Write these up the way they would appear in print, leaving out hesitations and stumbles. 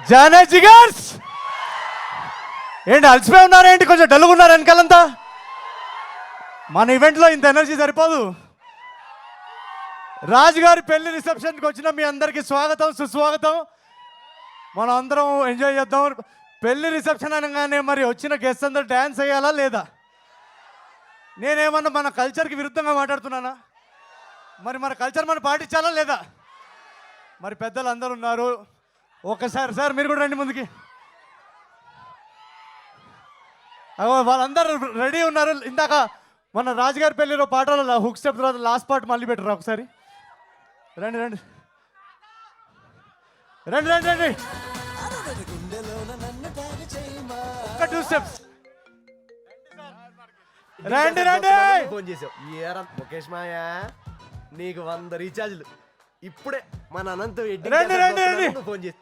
జానే జిగర్స్ ఏంటి అలసిపోయి ఉన్నారేంటి? కొంచెం డల్గా ఉన్నారు వెనకాలంతా. మన ఈవెంట్లో ఇంత ఎనర్జీ సరిపోదు. రాజుగారి పెళ్లి రిసెప్షన్కి వచ్చిన మీ అందరికీ స్వాగతం, సుస్వాగతం. మనం అందరం ఎంజాయ్ చేద్దాం. పెళ్లి రిసెప్షన్ అనగానే మరి వచ్చిన గెస్ట్ అందరూ డ్యాన్స్ వేయాలా లేదా? నేనేమన్నా మన కల్చర్కి విరుద్ధంగా మాట్లాడుతున్నానా? మరి మన కల్చర్ మనం పాటించాలా లేదా? మరి పెద్దలు అందరూ ఉన్నారు. ఒకసారి సార్ మీరు కూడా రండి ముందుకి. వాళ్ళందరూ రెడీ ఉన్నారు. ఇందాక మన రాజుగారి పెళ్లిలో పాటలో హుక్ స్టెప్ తర్వాత లాస్ట్ పార్ట్ మళ్ళీ పెట్టరు. ఒకసారి రండి రండి రండి రండి రండి. ఒక 2 స్టెప్స్ రండి రండి. ఫోన్ చేసావు ఏరా ముఖేష్ మాయా, నీకు 100 రీఛార్జ్లు ఇప్పుడే మన అనంత రండి రండి రండి. ఫోన్ చేసి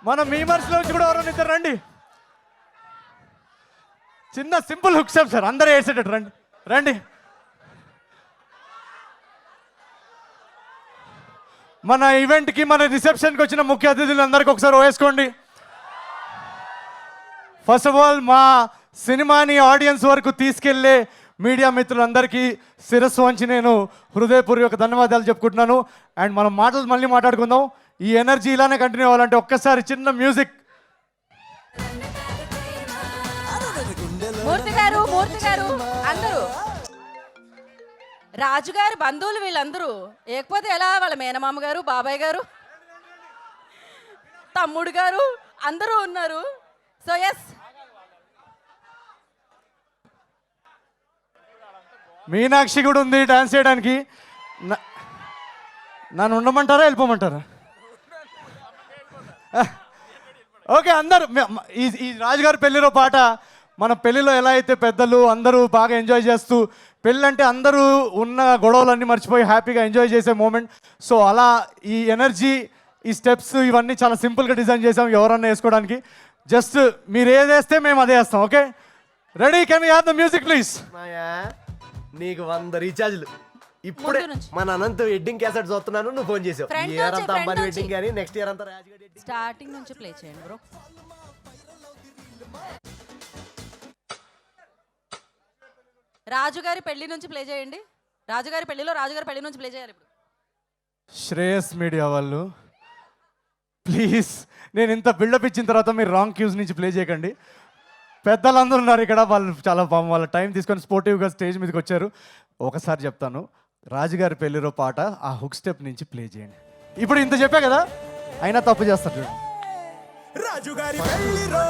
మన మీమర్స్ నుంచి కూడా ఎవరైనా ఇద్దరు రండి. చిన్న సింపుల్ హుక్ స్టెప్ సార్, అందరూ వేసేటట్టు రండి రండి. మన ఈవెంట్కి మన రిసెప్షన్కి వచ్చిన ముఖ్య అతిథులు అందరికీ ఒకసారి వేసుకోండి. ఫస్ట్ ఆఫ్ ఆల్ మా సినిమాని ఆడియన్స్ వరకు తీసుకెళ్లే మీడియా మిత్రులందరికీ శిరస్సు వంచి నేను హృదయపూర్వక ధన్యవాదాలు చెప్పుకుంటున్నాను. అండ్ మనం మాటలు మళ్ళీ మాట్లాడుకుందాం. ఈ ఎనర్జీ ఇలానే కంటిన్యూ అవ్వాలంటే ఒక్కసారి చిన్న మ్యూజిక్. మూర్తి గారు అందరూ రాజుగారి బంధువులు వీళ్ళందరూ. లేకపోతే ఎలా? వాళ్ళ మేనమామ గారు, బాబాయ్ గారు, తమ్ముడు గారు అందరూ ఉన్నారు. సో ఎస్, మీనాక్షి కూడా ఉంది డాన్స్ చేయడానికి. నన్ను ఉండమంటారా వెళ్ళిపోమంటారా? ఓకే అందరు ఈ రాజుగారి పెళ్లిలో పాట మన పెళ్లిలో ఎలా అయితే పెద్దలు అందరూ బాగా ఎంజాయ్ చేస్తూ, పెళ్ళి అంటే అందరూ ఉన్న గొడవలన్నీ మర్చిపోయి హ్యాపీగా ఎంజాయ్ చేసే మూమెంట్. సో అలా ఈ ఎనర్జీ, ఈ స్టెప్స్ ఇవన్నీ చాలా సింపుల్గా డిజైన్ చేసాం ఎవరన్నా వేసుకోవడానికి. జస్ట్ మీరు ఏది వేస్తే మేము అదే వేస్తాం. Okay ready? Can we have the music please? Maya, నీకు 100 రీఛార్జ్లు ఇప్పుడే మన అనంత వెడ్డింగ్ క్యాసెట్ చూస్తున్నాను, నువ్వు ఫోన్ చేసావు. ఈ ఇయర్ అంతా అమ్మాయి వెడ్డింగ్ కానీ నెక్స్ట్ ఇయర్ అంతా రాజుగారి వెడ్డింగ్. స్టార్టింగ్ నుంచి ప్లే చేయండి బ్రో. రాజుగారి పెళ్లి నుంచి ప్లే చేయండి. రాజుగారి పెళ్లిలో రాజుగారి పెళ్లి నుంచి ప్లే చేయాలి ఇప్పుడు. శ్రేయస్ మీడియా వాళ్ళు ప్లీజ్, నేను ఇంత బిల్డప్ ఇచ్చిన తర్వాత మీరు రాంగ్ క్యూస్ నుంచి ప్లే చేయకండి. పెద్దలందరూ ఉన్నారు ఇక్కడ, వాళ్ళు చాలా వాళ్ళ టైం తీసుకొని స్పోర్టివ్గా స్టేజ్ మీదకి వచ్చారు. ఒకసారి చెప్తాను, రాజుగారి పెళ్లిలో పాట ఆ హుక్ స్టెప్ నుంచి ప్లే చేయండి. ఇప్పుడు ఇంత చెప్పా కదా, అయినా తప్పు చేస్తారు. రాజుగారి పెళ్లిలో